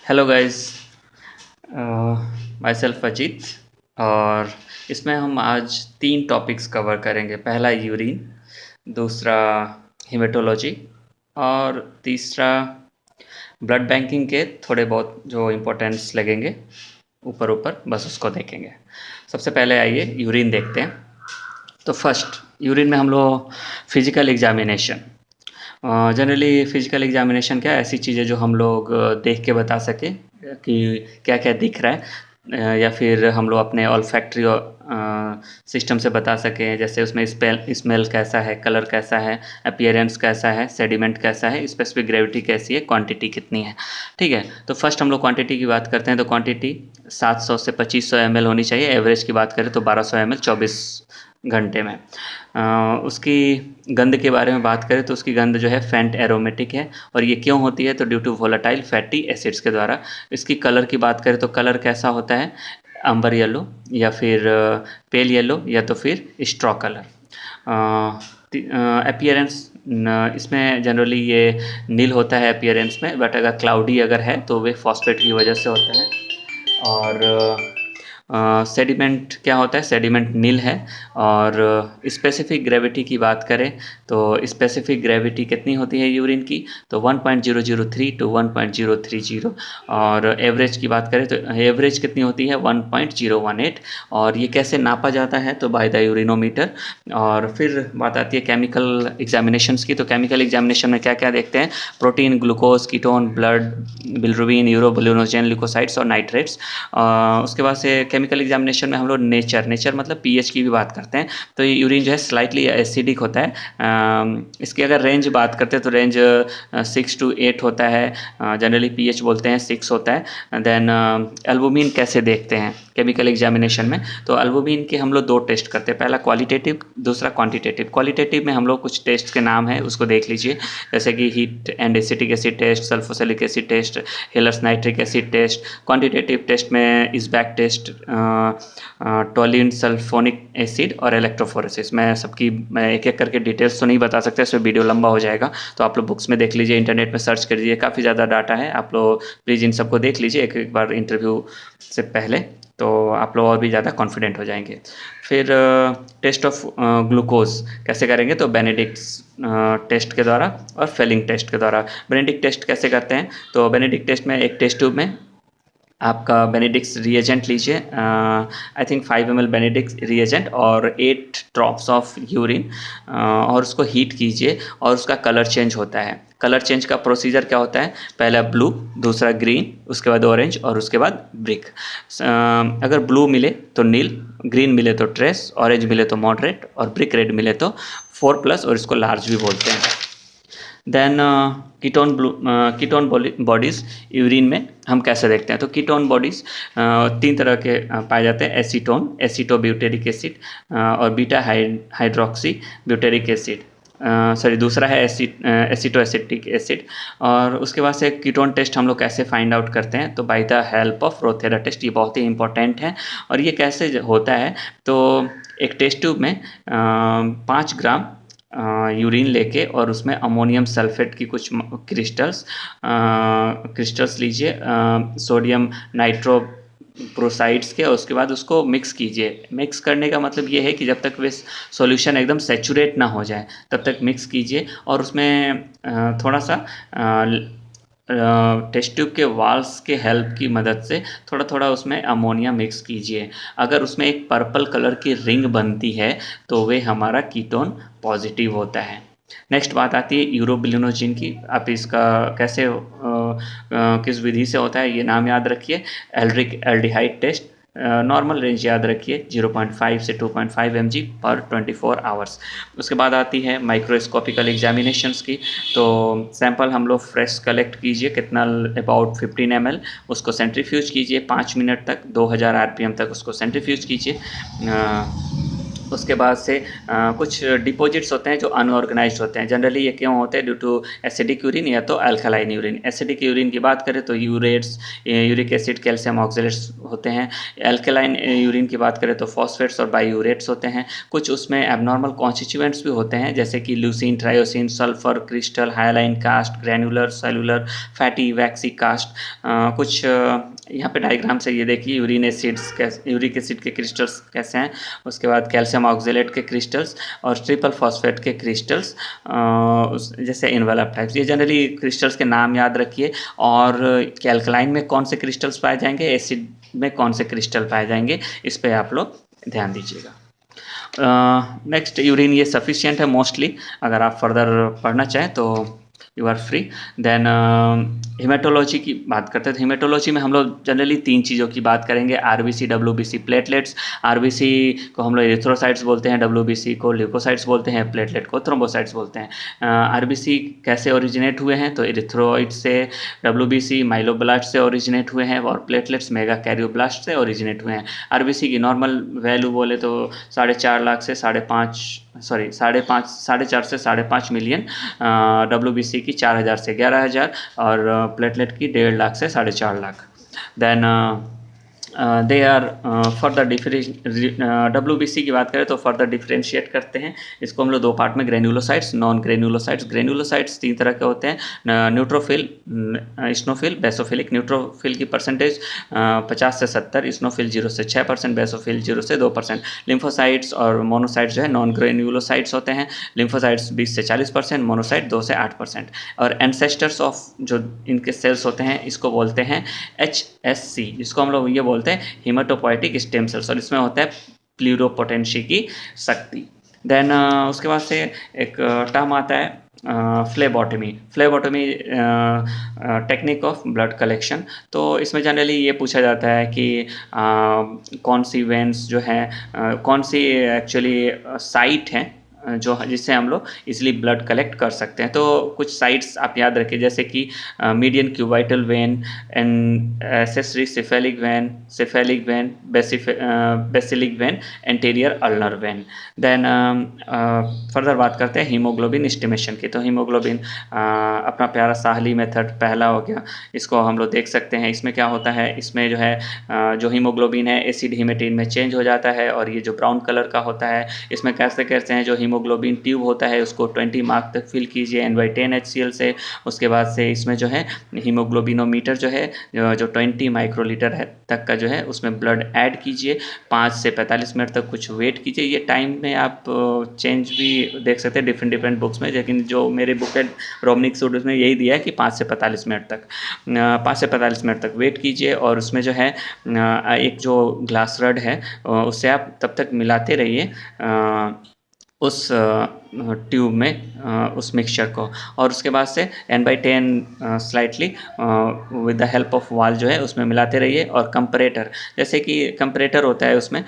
Hello guys. My self Ajit. और इसमें हम आज 3 टॉपिक्स कवर करेंगे। पहला यूरिन, दूसरा हेमेटोलॉजी और तीसरा ब्लड बैंकिंग के थोड़े बहुत जो इम्पोर्टेंट्स लगेंगे ऊपर ऊपर, बस उसको देखेंगे। सबसे पहले आइए यूरिन देखते हैं। तो फर्स्ट यूरिन में हम लोग physical examination. Generally physical examination क्या ऐसी चीज़ें जो हम लोग देख के बता सकें कि क्या क्या दिख रहा है, या फिर हम लोग अपने ऑल्फैक्टरी सिस्टम से बता सकें। जैसे उसमें स्मेल कैसा है, कलर कैसा है, अपीयरेंस कैसा है, सेडिमेंट कैसा है, स्पेसिफिक ग्रेविटी कैसी है, क्वांटिटी कितनी है। ठीक है, तो फर्स्ट हम लोग क्वांटिटी की बात करते हैं। तो क्वांटिटी 700 से 2500 ml होनी चाहिए। एवरेज की बात करें तो 1200 ml 24 घंटे में। उसकी गंध के बारे में बात करें तो उसकी गंध जो है फेंट एरोमेटिक है। और ये क्यों होती है? तो due to volatile fatty acids के द्वारा। इसकी कलर की बात करें तो कलर कैसा होता है? अंबर येलो, या फिर पेल येलो, या तो फिर स्ट्रॉ कलर। अपीयरेंस इसमें जनरली ये नील होता है अपीयरेंस में, बट अगर क्लाउडी अगर है तो वे फॉस्फेट की वजह से होता है। और सेडिमेंट क्या होता है? सेडिमेंट नील है। और स्पेसिफिक ग्रेविटी की बात करें तो स्पेसिफिक ग्रेविटी कितनी होती है यूरिन की? तो 1.003 टू 1.030। और एवरेज की बात करें तो एवरेज कितनी होती है? 1.018। और ये कैसे नापा जाता है? तो बाय द यूरिनोमीटर। और फिर बात आती है केमिकल एग्जामिनेशंस की। तो केमिकल एग्जामिनेशन में क्या क्या देखते हैं? Protein, glucose, ketone, blood bilirubin, urobilinogen, leucocytes और नाइट्रेट्स। उसके बाद से केमिकल एग्जामिनेशन में हम लोग नेचर मतलब पीएच की भी बात करते हैं। तो ये यूरिन जो है स्लाइटली एसिडिक होता है। इसकी अगर रेंज बात करते हैं तो रेंज 6 to 8 होता है। जनरली पीएच बोलते हैं 6 होता है। देन एल्बुमिन कैसे देखते हैं केमिकल एग्जामिनेशन में? तो एल्बुमिन के हम लोग 2 टेस्ट करते हैं। पहला क्वालिटेटिव, दूसरा क्वांटिटेटिव। क्वालिटेटिव में हम लोग कुछ टेस्ट के नाम है, उसको देख लीजिए। जैसे कि heat and acetic acid test, sulphosalicylic acid test, Heller's nitric acid test. Quantitative test में Esbach test, toluene sulphonic acid और इलेक्ट्रोफोरेसिस। मैं एक एक करके डिटेल्स तो नहीं बता सकते, इसमें वीडियो लंबा हो जाएगा। तो आप लोग बुक्स में देख लीजिए, इंटरनेट में सर्च कर लीजिए, काफ़ी ज़्यादा डाटा है। आप लोग प्लीज़ इन सबको देख लीजिए एक एक बार इंटरव्यू से पहले, तो आप लोग और भी ज़्यादा कॉन्फिडेंट हो जाएंगे। फिर टेस्ट ऑफ ग्लूकोज कैसे करेंगे? तो बेनेडिक्ट्स टेस्ट के द्वारा और फेलिंग टेस्ट के द्वारा। बेनेडिक्ट टेस्ट कैसे करते हैं? तो बेनेडिक्ट टेस्ट में एक टेस्ट ट्यूब में आपका बेनेडिक्स रिएजेंट लीजिए, आई थिंक 5 ml बेनेडिक्स रिएजेंट और 8 ड्रॉप्स ऑफ यूरिन, और उसको हीट कीजिए और उसका कलर चेंज होता है। कलर चेंज का प्रोसीजर क्या होता है? पहला ब्लू, दूसरा ग्रीन, उसके बाद ऑरेंज और उसके बाद ब्रिक। अगर ब्लू मिले तो नील, ग्रीन मिले तो ट्रेस, ऑरेंज मिले तो मॉडरेट और ब्रिक रेड मिले तो 4+ और इसको लार्ज भी बोलते हैं। देन कीटोन बॉडीज़ यूरिन में हम कैसे देखते हैं? तो कीटोन बॉडीज़ 3 तरह के पाए जाते हैं। एसीटोन, एसीटोब्यूटेरिक एसिड, और beta hydroxy butyric acid. Sorry, दूसरा है एसीटो एसिटिक एसिड। और उसके बाद से कीटोन टेस्ट हम लोग कैसे फाइंड आउट करते हैं? तो by the help of Rothera test. ये बहुत ही इंपॉर्टेंट है। और ये कैसे होता है? तो एक टेस्ट ट्यूब में 5 ग्राम यूरिन लेके और उसमें अमोनियम सल्फेट की कुछ क्रिस्टल्स लीजिए, सोडियम नाइट्रो प्रोसाइड्स के, और उसके बाद उसको मिक्स कीजिए। मिक्स करने का मतलब ये है कि जब तक वे सॉल्यूशन एकदम सैचुरेट ना हो जाए तब तक मिक्स कीजिए। और उसमें थोड़ा सा टेस्ट ट्यूब के वाल्स के हेल्प की मदद से थोड़ा थोड़ा उसमें अमोनिया मिक्स कीजिए। अगर उसमें एक पर्पल कलर की रिंग बनती है तो वे हमारा कीटोन पॉजिटिव होता है। नेक्स्ट बात आती है यूरोबिलिनोजिन की। आप इसका कैसे किस विधि से होता है ये नाम याद रखिए। Aldrich aldehyde test. Normal range याद रखिए 0.5 से 2.5 mg पर 24 आवर्स। उसके बाद आती है माइक्रोस्कोपिकल एग्जामिनेशंस की। तो सैंपल हम लोग फ्रेश कलेक्ट कीजिए, कितना? About 15 ml। उसको सेंट्रीफ्यूज कीजिए 5 मिनट तक, 2000 RPM तक उसको सेंट्रीफ्यूज कीजिए। उसके बाद से कुछ डिपॉजिट्स होते हैं जो अनऑर्गेनाइज्ड होते हैं। जनरली ये क्यों होते हैं? ड्यू टू एसिडिक यूरिन या तो अल्कलाइन यूरिन। एसिडिक यूरिन की बात करें तो यूरेट्स, यूरिक एसिड, कैल्शियम ऑक्जेलेट्स होते हैं। अल्कलाइन यूरिन की बात करें तो फॉस्फेट्स और बायूरेट्स होते हैं। कुछ उसमें एबनॉर्मल कॉन्स्टिट्यूएंट्स भी होते हैं जैसे कि leucine, tyrosine, sulphur crystal, hyaline cast, granular, cellular, fatty, waxy cast. कुछ यहाँ पे डायग्राम से ये देखिए यूरिन एसिड्स कैसे, यूरिक एसिड के क्रिस्टल्स कैसे हैं, उसके बाद कैल्शियम ऑक्जेलेट के क्रिस्टल्स और ट्रिपल फॉस्फेट के क्रिस्टल्स, जैसे इन्वेलप टाइप्स। ये जनरली क्रिस्टल्स के नाम याद रखिए। और अल्कलाइन में कौन से क्रिस्टल्स पाए जाएंगे, एसिड में कौन से क्रिस्टल पाए जाएंगे, इस पर आप लोग ध्यान दीजिएगा। नेक्स्ट, यूरिन ये सफिशिएंट है मोस्टली। अगर आप फर्दर पढ़ना चाहें तो you are free. Then haematology की बात करते हैं। तो हिमेटोलॉजी में हम लोग जनरली 3 चीज़ों की बात करेंगे, आरबीसी, डब्ल्यूबीसी, प्लेटलेट्स। आरबीसी को हम लोग एरिथ्रोसाइट्स बोलते हैं, डब्ल्यूबीसी को ल्यूकोसाइट्स बोलते हैं, प्लेटलेट को थ्रोम्बोसाइट्स बोलते हैं। आरबीसी कैसे ओरिजिनेट हुए हैं? तो एरिथ्रोइड से, डब्ल्यूबीसी माइलोब्लास्ट से ओरिजिनेट हुए हैं और प्लेटलेट्स मेगा कैरियोब्लास्ट से ओरिजिनेट हुए हैं। आरबीसी की नॉर्मल वैल्यू बोले तो 4.5 लाख से 4.5 से 5.5 मिलियन, डब्ल्यूबीसी की 4,000 से 11,000 और प्लेटलेट की 1.5 लाख से 4.5 lakh. Then they are further WBC की बात करें तो फर्दर डिफ्रेंशिएट करते हैं इसको हम लोग 2 पार्ट में, ग्रेन्युलोसाइट्स, नॉन ग्रेन्युलोसाइट्स। ग्रेन्युलोसाइट्स 3 तरह के होते हैं, न्यूट्रोफिल, स्नोफिल, बेसोफिलिक। न्यूट्रोफिल की परसेंटेज 50 से 70, स्नोफिल 0 से 6%, बेसोफिल 0 से 2%। लिम्फोसाइट्स और मोनोसाइट्स जो है नॉन ग्रेन्युलोसाइट्स होते हैं। लिम्फोसाइट्स 20 से 40%, मोनोसाइट 2 से 8%। और एंसेस्टर्स ऑफ जो इनके सेल्स होते हैं इसको बोलते हैं HSC, जिसको हम लोग ये बोलते हैं हीमेटोपोइटिक स्टेम सेल्स, और इसमें होता है प्लूरोपोटेंसी की शक्ति। देन उसके बाद से एक टर्म आता है फ्लेबोटमी। फ्लेबोटमी टेक्निक ऑफ ब्लड कलेक्शन। तो इसमें जनरली ये पूछा जाता है कि कौन सी वेन्स जो है, कौन सी एक्चुअली साइट है जो जिससे हम लोग इसलिए ब्लड कलेक्ट कर सकते हैं। तो कुछ साइट्स आप याद रखिए जैसे कि median cubital vein, and accessory cephalic vein, basilic vein, anterior ulnar vein. Then further बात करते हैं हीमोग्लोबिन एस्टिमेशन की। तो हीमोग्लोबिन अपना प्यारा साहली मेथड पहला हो गया, इसको हम लोग देख सकते हैं। इसमें क्या होता है, इसमें जो है जो हीमोग्लोबिन है एसिड हीमेटिन में चेंज हो जाता है और ये जो ब्राउन कलर का होता है इसमें कैसे कैसे हैं, जो हीमोग्लोबिन ट्यूब होता है उसको 20 मार्क तक फिल कीजिए N/10 HCl से। उसके बाद से इसमें जो है हीमोग्लोबिनोमीटर जो है जो 20 माइक्रोलीटर है तक का जो है उसमें ब्लड ऐड कीजिए। 5 से 45 मिनट तक कुछ वेट कीजिए। ये टाइम में आप चेंज भी देख सकते हैं डिफरेंट बुक्स में, लेकिन जो मेरे बुक है रोमनिक सूट उसमें यही दिया है कि 5 से 45 मिनट तक 5 से 45 मिनट तक वेट कीजिए। और उसमें जो है एक जो ग्लास रड है उससे आप तब तक मिलाते रहिए उस ट्यूब में उस मिक्सचर को, और उसके बाद से N/10 slightly with the help of वाल जो है उसमें मिलाते रहिए। और कंपरेटर, जैसे कि कंपरेटर होता है उसमें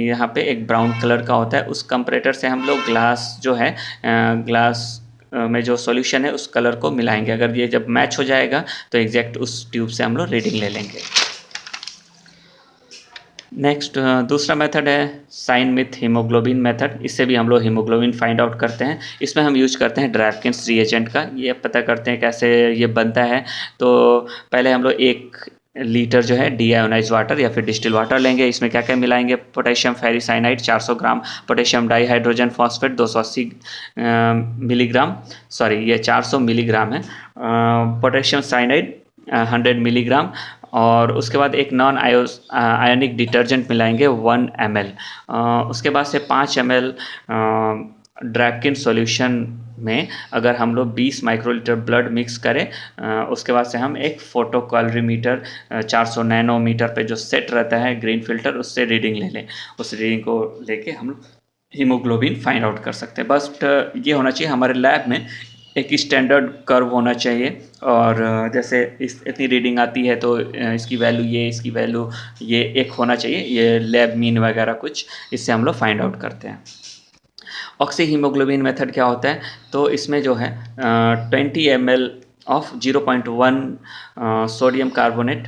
यहाँ पे एक ब्राउन कलर का होता है, उस कंपरेटर से हम लोग ग्लास जो है ग्लास में जो सॉल्यूशन है उस कलर को मिलाएंगे। अगर ये जब मैच हो जाएगा तो एग्जैक्ट उस ट्यूब से हम लोग रीडिंग ले लेंगे। नेक्स्ट दूसरा मेथड है साइन विथ हीमोग्लोबिन मेथड। इससे भी हम लोग हीमोग्लोबिन फाइंड आउट करते हैं। इसमें हम यूज करते हैं ड्रैफकिंस रिएजेंट का। ये पता करते हैं कैसे ये बनता है। तो पहले हम लोग 1 लीटर जो है डीआयोनाइज वाटर या फिर डिस्टिल वाटर लेंगे। इसमें क्या क्या मिलाएंगे, potassium ferricyanide 400 gram, potassium dihydrogen phosphate 280 milligram, sorry ये 400 मिलीग्राम है, पोटेशियम साइनाइड 100 मिलीग्राम, और उसके बाद एक नॉन आयोनिक डिटर्जेंट मिलाएंगे 1 ml। उसके बाद से 5 ml ड्रैफकिन सॉल्यूशन में अगर हम लोग 20 माइक्रोलीटर ब्लड मिक्स करें, उसके बाद से हम एक फोटो कैलोरीमीटर 400 नैनोमीटर पे जो सेट रहता है ग्रीन फिल्टर, उससे रीडिंग ले लें। उस रीडिंग को लेके हम हीमोग्लोबिन फाइंड आउट कर सकते हैं। बस ये होना चाहिए हमारे लैब में एक स्टैंडर्ड कर्व होना चाहिए, और जैसे इतनी रीडिंग आती है तो इसकी वैल्यू ये, इसकी वैल्यू ये एक होना चाहिए, ये लैब मीन वगैरह कुछ, इससे हम लोग फाइंड आउट करते हैं। ऑक्सी हीमोग्लोबिन मेथड क्या होता है, तो इसमें जो है 20 ml of 0.1 sodium carbonate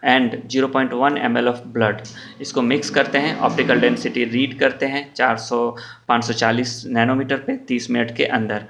and 0.1 ml of blood, इसको मिक्स करते हैं, ऑप्टिकल डेंसिटी रीड करते हैं 540 नैनोमीटर पे 30 मिनट के अंदर।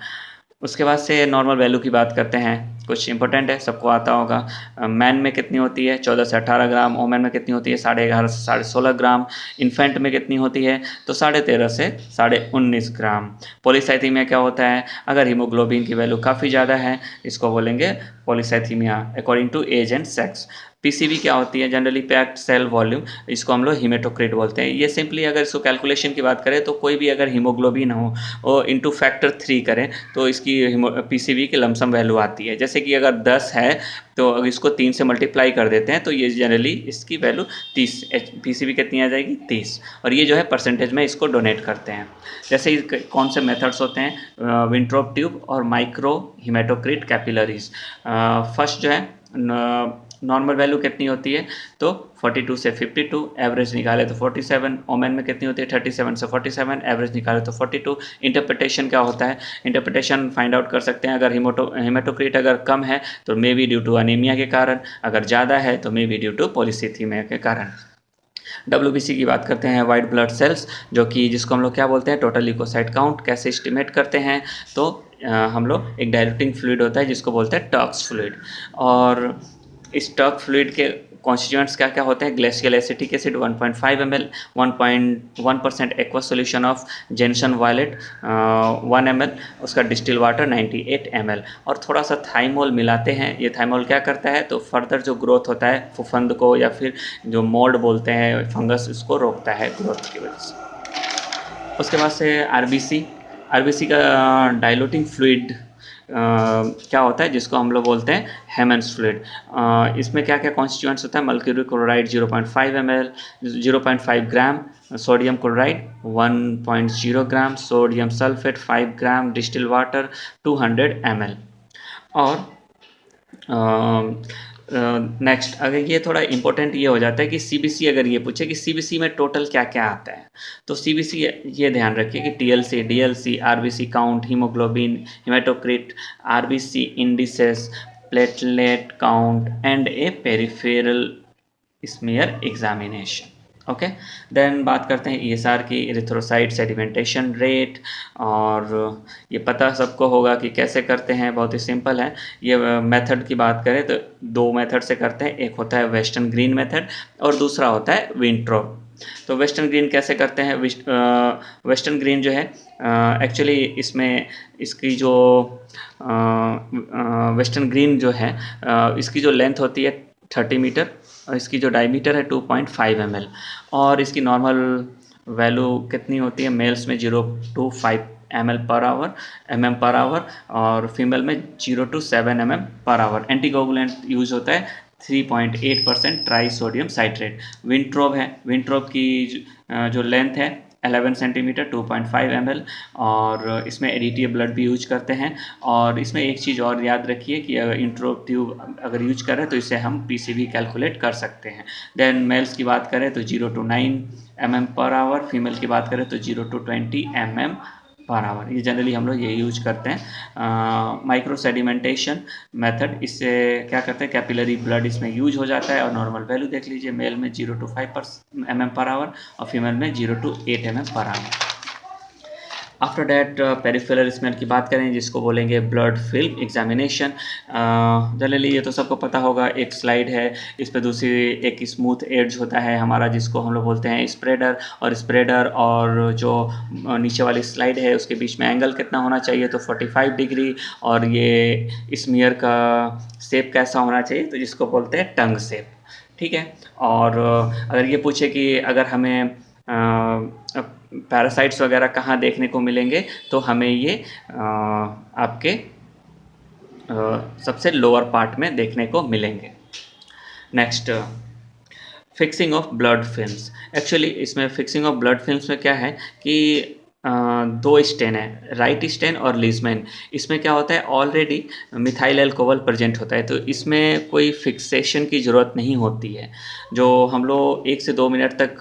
उसके बाद से नॉर्मल वैल्यू की बात करते हैं, कुछ इंपॉर्टेंट है, सबको आता होगा। मैन में कितनी होती है 14 से 18 ग्राम, वोमेन में कितनी होती है 11.5 से 16.5 ग्राम, इन्फेंट में कितनी होती है तो 13.5 से 19.5 ग्राम। पॉलीसाइथीमिया क्या होता है, अगर हीमोग्लोबिन की वैल्यू काफ़ी ज़्यादा है इसको बोलेंगे polycythaemia according to age and sex. PCV क्या होती है, जनरली पैक्ड सेल वॉल्यूम, इसको हम लोग हीमेटोक्रिट बोलते हैं। ये सिंपली अगर इसको कैलकुलेशन की बात करें तो कोई भी अगर हीमोग्लोबिन हो और इंटू फैक्टर 3 करें तो इसकी पीसीवी की लमसम वैल्यू आती है। जैसे कि अगर 10 है तो अगर इसको 3 से मल्टीप्लाई कर देते हैं तो ये जनरली इसकी वैल्यू 30, पीसीवी कितनी आ जाएगी 30, और ये जो है परसेंटेज में इसको डोनेट करते हैं। जैसे कौन से मेथड्स होते हैं, विंट्रोप ट्यूब और माइक्रो हीमेटोक्रिट कैपिलरीज। फर्स्ट जो है नॉर्मल वैल्यू कितनी होती है तो 42 से 52, एवरेज निकाले तो 47, ओमेन में कितनी होती है 37 से 47, एवरेज निकाले तो 42। इंटरप्रिटेशन क्या होता है, इंटरप्रिटेशन फाइंड आउट कर सकते हैं, अगर हीमेटोक्रिट अगर कम है तो may be due to anaemia के कारण, अगर ज़्यादा है तो may be due to polycythaemia के कारण। WBC की बात करते हैं, वाइट ब्लड सेल्स, जो कि जिसको हम लोग क्या बोलते हैं टोटल ल्यूकोसाइट काउंट। कैसे एस्टिमेट करते हैं तो हम लोग एक डायल्यूटिंग फ्लूइड होता है जिसको बोलते हैं टॉक्स फ्लूइड, और इस टॉक्स फ्लूइड के कॉन्स्टिट्यूएंट्स क्या क्या होते हैं, glacial acetic acid 1.5 ml, 1.1% aqua solution of gentian violet 1 ml, उसका डिस्टिल वाटर 98 ml, और थोड़ा सा थाइमोल मिलाते हैं। ये थाइमोल क्या करता है तो फर्दर जो ग्रोथ होता है फुफंद को या फिर जो मोल्ड बोलते हैं फंगस, इसको रोकता है ग्रोथ की वजह से। उसके बाद से आरबीसी का डाइल्यूटिंग फ्लूइड क्या होता है जिसको हम लोग बोलते हैं हेमेंस फ्लूइड। इसमें क्या क्या कॉन्स्टिट्यूएंट्स होता है, मर्क्यूरी क्लोराइड 0.5 ml, 0.5 ग्राम, सोडियम क्लोराइड 1.0 ग्राम, सोडियम सल्फेट 5 ग्राम, डिस्टिल वाटर 200 ml। और नेक्स्ट अगर ये थोड़ा इंपॉर्टेंट ये हो जाता है कि सीबीसी अगर ये पूछे कि सीबीसी में टोटल क्या क्या आता है तो सीबीसी ये ध्यान रखिए कि TLC, DLC, RBC count, haemoglobin, haematocrit, RBC indices, platelet count and a peripheral smear examination. Okay, then बात करते हैं ईएसआर की, इरिथ्रोसाइट सेडिमेंटेशन रेट, और ये पता सबको होगा कि कैसे करते हैं, बहुत ही सिंपल है। ये मेथड की बात करें तो 2 मेथड से करते हैं, एक होता है वेस्टर्न ग्रीन मेथड और दूसरा होता है विंट्रोप। तो वेस्टर्न ग्रीन कैसे करते हैं, वेस्टर्न ग्रीन जो है एक्चुअली इसमें इसकी जो वेस्टर्न ग्रीन जो है इसकी जो लेंथ होती है 30 मीटर और इसकी जो डायमीटर है 2.5 ml, और इसकी नॉर्मल वैल्यू कितनी होती है, मेल्स में 0 to 5 mm per hour और फीमेल में 0 to 7 mm/hour। एंटीकोगुलेंट यूज होता है 3.8% ट्राई सोडियम साइट्रेट। विंट्रोप है, विंट्रोप की जो लेंथ है 11 सेंटीमीटर 2.5 ml, और इसमें एडिटिव ब्लड भी यूज करते हैं। और इसमें एक चीज़ और याद रखिए कि अगर इंट्रोप ट्यूब अगर यूज करें तो इससे हम पीसीवी कैलकुलेट कर सकते हैं। देन मेल्स की बात करें तो 0 to 9 mm/hour, फीमेल की बात करें तो 0 to 20 mm/hour। ये जनरली हम लोग ये यूज करते हैं। माइक्रो सेडिमेंटेशन मेथड, इससे क्या करते हैं कैपिलरी ब्लड इसमें यूज हो जाता है, और नॉर्मल वैल्यू देख लीजिए, मेल में 0 to 5 mm/hour और फीमेल में 0 to 8 mm/hour। After that peripheral smell की बात करें जिसको बोलेंगे ब्लड फिल्म एग्जामिनेशन। जनरली ये तो सबको पता होगा, एक स्लाइड है, इस पर दूसरी एक स्मूथ एड्ज होता है हमारा जिसको हम लोग बोलते हैं स्प्रेडर, और जो नीचे वाली स्लाइड है उसके बीच में एंगल कितना होना चाहिए तो 45 डिग्री, और ये स्मीयर का शेप कैसा होना चाहिए तो जिसको बोलते हैं टंग शेप। ठीक है, और अगर ये पूछे कि अगर हमें पैरासाइट्स वगैरह कहाँ देखने को मिलेंगे तो हमें ये आपके सबसे लोअर पार्ट में देखने को मिलेंगे। Next, fixing of blood films. Actually इसमें फिक्सिंग ऑफ ब्लड फिल्म्स में क्या है कि 2 स्टेन है, राइट स्टेन और लीजमैन। इसमें क्या होता है ऑलरेडी मिथाइल अल्कोहल प्रेजेंट होता है, तो इसमें कोई फिक्सेशन की ज़रूरत नहीं होती है। जो हम लोग 1 से 2 मिनट तक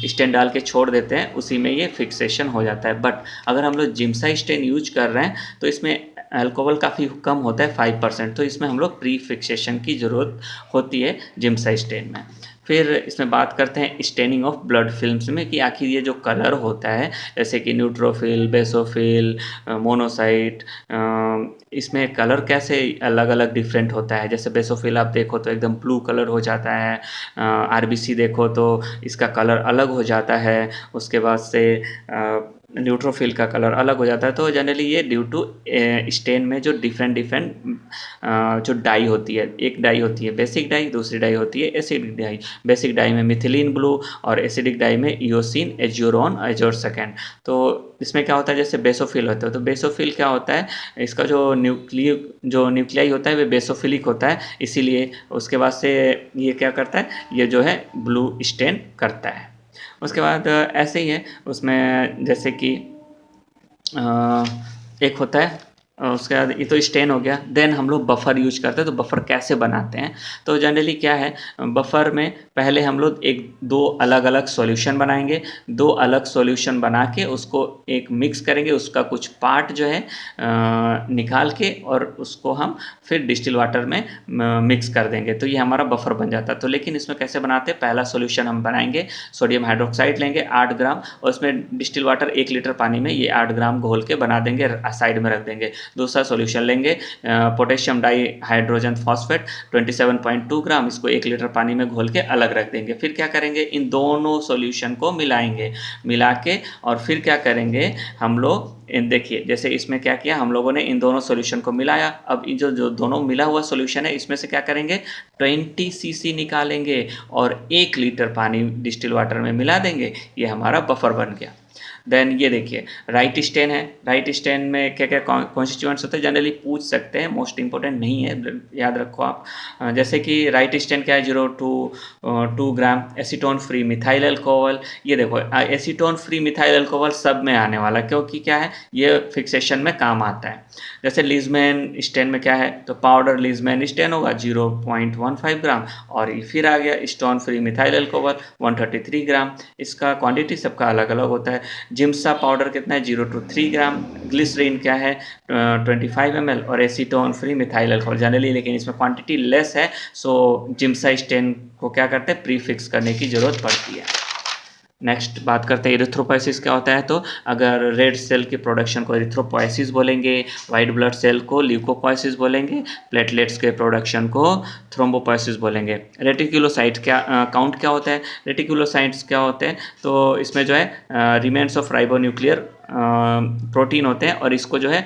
स्टेन डाल के छोड़ देते हैं उसी में ये फिक्सेशन हो जाता है। बट अगर हम लोग जिम्सा स्टेन यूज कर रहे हैं तो इसमें अल्कोहल काफ़ी कम होता है 5%, तो इसमें हम लोग प्री फिक्सेशन की ज़रूरत होती है जिम्सा स्टेन में। फिर इसमें बात करते हैं स्टेनिंग ऑफ ब्लड फिल्म्स में कि आखिर ये जो कलर होता है जैसे कि न्यूट्रोफिल, बेसोफिल, मोनोसाइट, इसमें कलर कैसे अलग अलग डिफरेंट होता है। जैसे बेसोफिल आप देखो तो एकदम ब्लू कलर हो जाता है, आरबीसी देखो तो इसका कलर अलग हो जाता है, उसके बाद से न्यूट्रोफिल का कलर अलग हो जाता है। तो जनरली ये ड्यू टू स्टेन में जो डिफरेंट जो डाई होती है, एक डाई होती है बेसिक डाई, दूसरी डाई होती है एसिडिक डाई। बेसिक डाई में मिथिलीन ब्लू और एसिडिक डाई में ईओसिन, एज्यूरोन, एजोर सेकेंड। तो इसमें क्या होता है जैसे बेसोफिल होता है, तो बेसोफिल क्या होता है, इसका जो न्यूक्लियाई होता है वो बेसोफिलिक होता है, इसीलिए उसके बाद से ये क्या करता है, ये जो है ब्लू स्टेन करता है। उसके बाद ऐसे ही है उसमें जैसे कि एक होता है उसके बाद ये तो स्टेन हो गया। देन हम लोग बफर यूज करते हैं, तो बफर कैसे बनाते हैं, तो जनरली क्या है बफर में पहले हम लोग दो अलग अलग सॉल्यूशन बनाएंगे, दो अलग सॉल्यूशन बना के उसको एक मिक्स करेंगे, उसका कुछ पार्ट जो है निकाल के और उसको हम फिर डिस्टिल वाटर में मिक्स कर देंगे, तो ये हमारा बफर बन जाता है। तो लेकिन इसमें कैसे बनाते हैं, पहला सॉल्यूशन हम बनाएंगे, सोडियम हाइड्रोक्साइड लेंगे 8 ग्राम और उसमें डिस्टिल वाटर 1 लीटर पानी में ये 8 ग्राम घोल के बना देंगे, साइड में रख देंगे। दूसरा सॉल्यूशन लेंगे पोटेशियम डाई हाइड्रोजन फॉस्फेट 27.2 ग्राम, इसको 1 लीटर पानी में घोल के अलग रख देंगे। फिर क्या करेंगे, इन दोनों सॉल्यूशन को मिलाएंगे, मिला के और फिर क्या करेंगे हम लोग, देखिए जैसे इसमें क्या किया हम लोगों ने, इन दोनों सॉल्यूशन को मिलाया। अब इन जो दोनों मिला हुआ सॉल्यूशन है इसमें से क्या करेंगे 20 सीसी निकालेंगे और 1 लीटर पानी डिस्टिल वाटर में मिला देंगे, ये हमारा बफर बन गया। देन ये देखिए राइट स्टेन है, राइट स्टेन में क्या क्या कॉन्स्टिट्यूएंट्स होते हैं जनरली पूछ सकते हैं, मोस्ट इंपॉर्टेंट नहीं है, याद रखो आप। जैसे कि राइट स्टेन क्या है 0.2 ग्राम एसीटोन फ्री मिथाइल अल्कोहल। ये देखो एसीटोन फ्री मिथाइल अल्कोहल सब में आने वाला, क्योंकि क्या है ये फिक्सेशन में काम आता है। जैसे लिजमैन स्टेन में क्या है, तो पाउडर लिजमैन स्टेन होगा 0.15 ग्राम, और फिर आ गया स्टोन फ्री मिथाइल अल्कोहल 133 ग्राम। इसका क्वांटिटी सबका अलग अलग होता है। जिम्सा पाउडर कितना है 0 to 3 ग्राम, ग्लिसरीन क्या है 25 ml और acetone free methyl alcohol generally, लेकिन इसमें क्वांटिटी लेस है, सो जिम्सा स्टेन को क्या करते हैं प्रीफिक्स करने की ज़रूरत पड़ती है। नेक्स्ट बात करते हैं एरिथ्रोपोइसिस क्या होता है, तो अगर रेड सेल की प्रोडक्शन को एरिथ्रोपोइसिस बोलेंगे, वाइट ब्लड सेल को ल्यूकोपोइसिस बोलेंगे, प्लेटलेट्स के प्रोडक्शन को थ्रोम्बोपोइसिस बोलेंगे। रेटिकुलोसाइट क्या काउंट क्या होता है, रेटिकुलोसाइट्स क्या होते हैं, तो इसमें जो है रिमेन्स ऑफ राइबोन्यूक्लियर प्रोटीन होते हैं और इसको जो है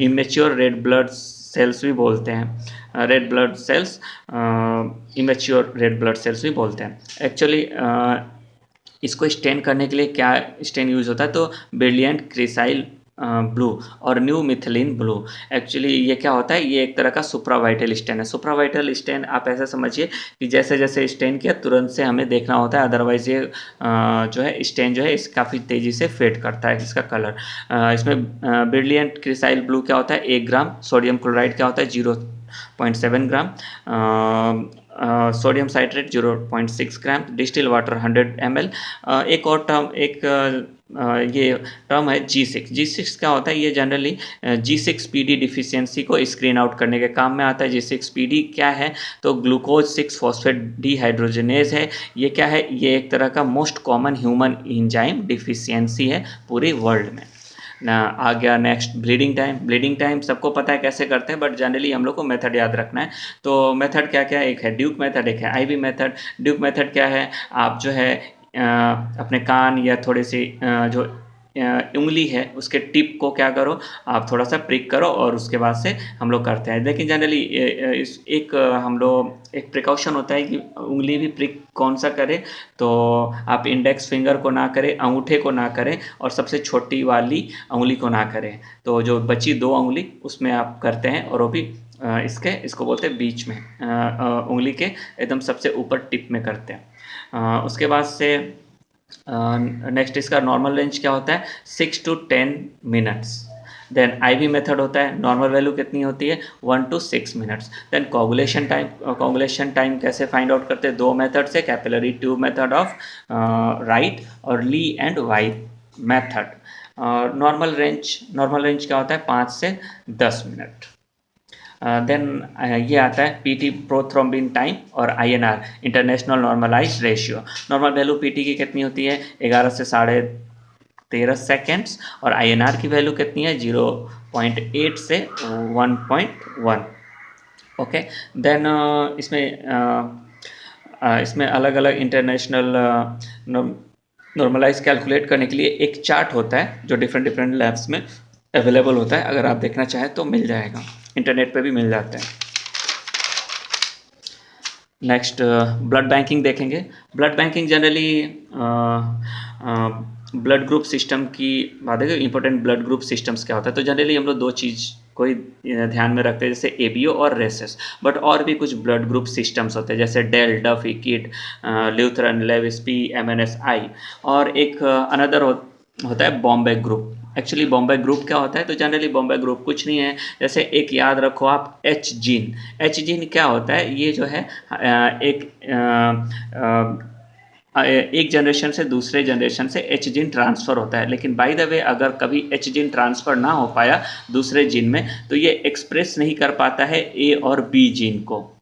इमेच्योर रेड ब्लड सेल्स भी बोलते हैं, red blood cells immature red blood cells भी बोलते हैं। एक्चुअली इसको स्टेन करने के लिए क्या स्टेन यूज़ होता है, तो ब्रिलियंट क्रिसाइल ब्लू और न्यू मिथिलीन ब्लू। एक्चुअली ये क्या होता है, ये एक तरह का सुप्रावाइटल स्टेन है। सुप्रावाइटल स्टेन आप ऐसा समझिए कि जैसे जैसे स्टेन किया तुरंत से हमें देखना होता है, अदरवाइज ये जो है स्टेन जो है इस काफ़ी तेज़ी से फेड करता है इसका कलर। इसमें ब्रिलियंट क्रिसाइल ब्लू क्या होता है 1 ग्राम, सोडियम क्लोराइड क्या होता है 0.7 ग्राम, सोडियम साइट्रेट 0.6 ग्राम, डिस्टिल वाटर 100 ml। एक और टर्म ये टर्म है G6 क्या होता है, ये जनरली G6PD डिफिशियंसी को स्क्रीन आउट करने के काम में आता है। G6PD क्या है, तो ग्लूकोज 6 फॉस्फेट डिहाइड्रोजनेज है। ये क्या है, ये एक तरह का most common human enzyme deficiency है पूरे वर्ल्ड में ना। आ गया नेक्स्ट ब्लीडिंग टाइम सबको पता है कैसे करते हैं, बट जनरली हम लोग को मेथड याद रखना है। तो मेथड क्या क्या है, एक है ड्यूक मेथड, एक है आईवी मेथड। ड्यूक मेथड क्या है, आप जो है अपने कान या थोड़ी सी जो उंगली है उसके टिप को क्या करो, आप थोड़ा सा प्रिक करो और उसके बाद से हम लोग करते हैं। लेकिन जनरली हम लोग एक प्रिकॉशन होता है कि उंगली भी प्रिक कौन सा करें, तो आप इंडेक्स फिंगर को ना करें, अंगूठे को ना करें और सबसे छोटी वाली उंगली को ना करें। तो जो बची 2 उंगली उसमें आप करते हैं, और वो भी इसको बोलते हैं बीच में उंगली के एकदम सबसे ऊपर टिप में करते हैं। उसके बाद से नेक्स्ट इसका नॉर्मल रेंज क्या होता है 6 to 10 minutes. Then IV method होता है, नॉर्मल वैल्यू कितनी होती है 1 to 6 minutes. Then coagulation time कैसे फाइंड आउट करते हैं, 2 मेथड से, capillary tube method of Wright और ली एंड वाइट मेथड। और नॉर्मल रेंज क्या होता है 5 से 10 मिनट। देन ये आता है पीटी प्रोथ्रोम्बिन टाइम और INR international normalise ratio. Normal value PT की कितनी होती है 11 से 13.5 सेकेंड्स और आईएनआर की वैल्यू कितनी है 0.8 से 1.1। ओके, देन इसमें अलग अलग इंटरनेशनल नॉर्मलाइज कैलकुलेट करने के लिए एक चार्ट होता है जो डिफरेंट लैब्स में अवेलेबल होता है। अगर आप देखना चाहें तो मिल जाएगा, इंटरनेट पे भी मिल जाता है। नेक्स्ट ब्लड बैंकिंग देखेंगे। Blood banking generally blood group system की बात है। इंपॉर्टेंट ब्लड ग्रुप सिस्टम्स क्या होता है, तो जनरली हम लोग दो चीज़ कोई ध्यान में रखते हैं, जैसे एबीओ और रेसेस। बट और भी कुछ ब्लड ग्रुप सिस्टम्स होते हैं जैसे Kell, Duffy, Kidd, Lutheran, Lewis, P, MNS, I. और एक अनदर होता है Bombay group. Actually Bombay group क्या होता है, तो जनरली बॉम्बे ग्रुप कुछ नहीं है, जैसे एक याद रखो आप एच जीन। एच जीन क्या होता है, ये जो है एक जनरेशन से दूसरे जनरेशन से एच जीन ट्रांसफ़र होता है। लेकिन बाय द वे अगर कभी एच जीन ट्रांसफ़र ना हो पाया दूसरे जीन में, तो ये एक्सप्रेस नहीं कर पाता है ए और बी जीन को।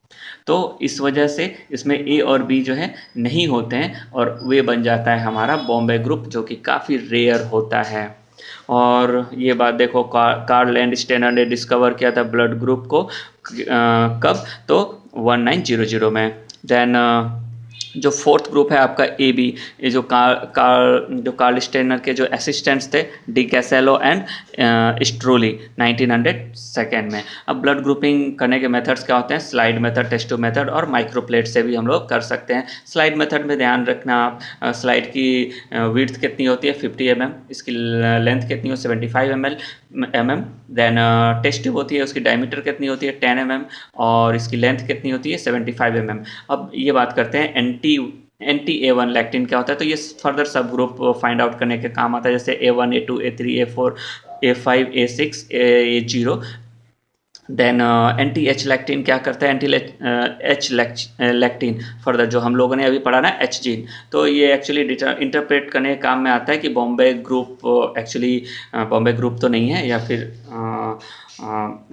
तो इस वजह से इसमें ए और बी जो है नहीं होते हैं और वे बन जाता है हमारा बॉम्बे ग्रुप, जो कि काफ़ी रेयर होता है। और ये बात देखो, कार्ल लैंडस्टेनर ने डिस्कवर किया था ब्लड ग्रुप को कब, तो 1900 में। देन जो फोर्थ ग्रुप है आपका ए बी, ये जो कार्ल स्टेनर के जो असिस्टेंट्स थे डी कैसेलो एंड स्ट्रोली 1902 में। अब ब्लड ग्रुपिंग करने के मेथड्स क्या होते हैं, slide method, test tube method और माइक्रोप्लेट से भी हम लोग कर सकते हैं। स्लाइड मेथड में ध्यान रखना आप, स्लाइड की विड्थ कितनी होती है 50 mm, इसकी लेंथ कितनी हो 75 mm। देन टेस्ट ट्यूब होती है, उसकी डायमीटर कितनी होती है 10 mm और इसकी लेंथ कितनी होती है 75 mm। अब ये बात करते हैं एंटी A1 लैक्टिन क्या होता है, तो ये फर्दर सब ग्रुप फाइंड आउट करने के काम आता है, जैसे A1, A2, A3, A4, A5, A6, A0। Then anti H lectin क्या करता है, एंटी एच लैक्टिन फर्दर जो हम लोगों ने अभी पढ़ा ना एच जीन, तो ये एक्चुअली इंटरप्रेट करने के काम में आता है कि Bombay group actually Bombay group तो नहीं है या फिर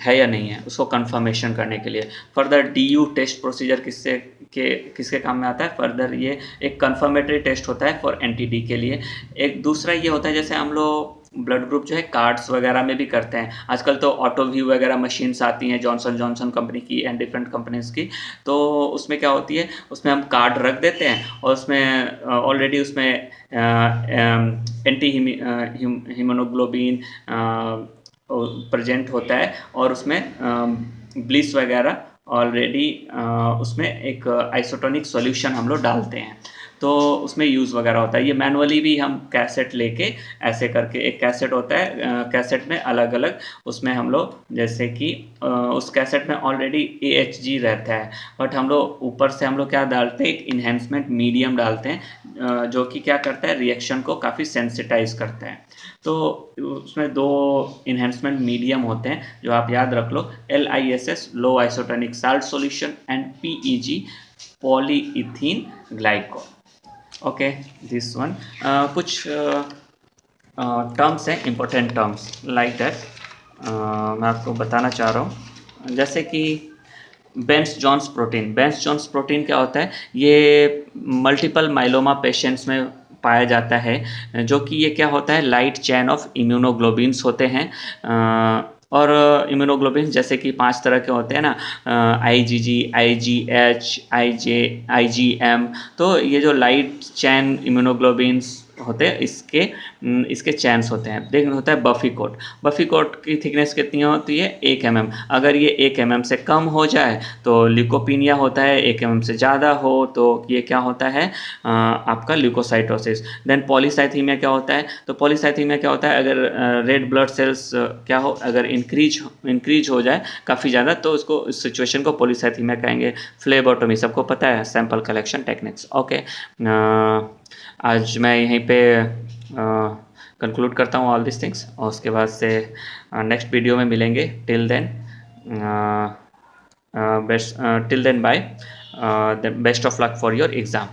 है या नहीं है, उसको कंफर्मेशन करने के लिए। फर्दर DU टेस्ट प्रोसीजर किसके काम में आता है, फर्दर ये एक कंफर्मेटरी टेस्ट होता है फॉर NTD के लिए। एक दूसरा ये होता है, जैसे हम लोग ब्लड ग्रुप जो है कार्ड्स वगैरह में भी करते हैं। आजकल तो ऑटो व्यू वगैरह मशीन्स आती हैं जॉनसन कंपनी की एंड डिफरेंट कंपनीज की, तो उसमें क्या होती है, उसमें हम कार्ड रख देते हैं और उसमें ऑलरेडी उसमें एंटी हीमोग्लोबिन प्रेजेंट होता है और उसमें ब्लिस वगैरह ऑलरेडी उसमें एक आइसोटोनिक सॉल्यूशन हम लोग डालते हैं, तो उसमें यूज़ वगैरह होता है। ये मैनुअली भी हम कैसेट लेके ऐसे करके, एक कैसेट होता है, कैसेट में अलग अलग उसमें हम लोग, जैसे कि उस कैसेट में ऑलरेडी AHG रहता है, बट हम लोग ऊपर से हम लोग क्या डालते हैं, एक इन्हेंसमेंट मीडियम डालते हैं जो कि क्या करता है, रिएक्शन को काफ़ी सेंसिटाइज करता है। तो उसमें दो इन्हेंसमेंट मीडियम होते हैं जो आप याद रख लो, LISS low isotonic salt solution and PEG polyethene glycol. Okay, this one कुछ टर्म्स हैं, इम्पोर्टेंट टर्म्स लाइक दैट मैं आपको बताना चाह रहा हूँ, जैसे कि बेंस जॉन्स प्रोटीन क्या होता है, ये मल्टीपल माइलोमा पेशेंट्स में पाया जाता है, जो कि ये क्या होता है, लाइट चेन ऑफ इम्यूनोग्लोबिन्स होते हैं। और इम्यूनोग्लोबिन जैसे कि 5 तरह के होते हैं ना, IgG, IgH, IgM। तो ये जो लाइट चैन इम्यूनोग्लोबिन्स होते हैं, इसके चैन्स होते हैं। देखना होता है बफी कोट की थिकनेस कितनी होती है 1 mm। अगर ये 1 mm से कम हो जाए तो ल्यूकोपीनिया होता है, 1 mm से ज़्यादा हो तो ये क्या होता है, आपका ल्यूकोसाइटोसिस। देन पॉलीसाइथीमिया क्या होता है, तो पॉलीसाइथीमिया क्या होता है, अगर रेड ब्लड सेल्स क्या हो, अगर इंक्रीज हो जाए काफ़ी ज़्यादा, तो उसको, इस सिचुएशन को पॉलीसाइथीमिया कहेंगे। फ्लेबोटोमी सबको पता है, सैंपल कलेक्शन टेक्निक्स। ओके, आज मैं यहीं पे कंक्लूड करता हूँ ऑल दिस थिंग्स, और उसके बाद से नेक्स्ट वीडियो में मिलेंगे। Till then bye, best of luck for your exam.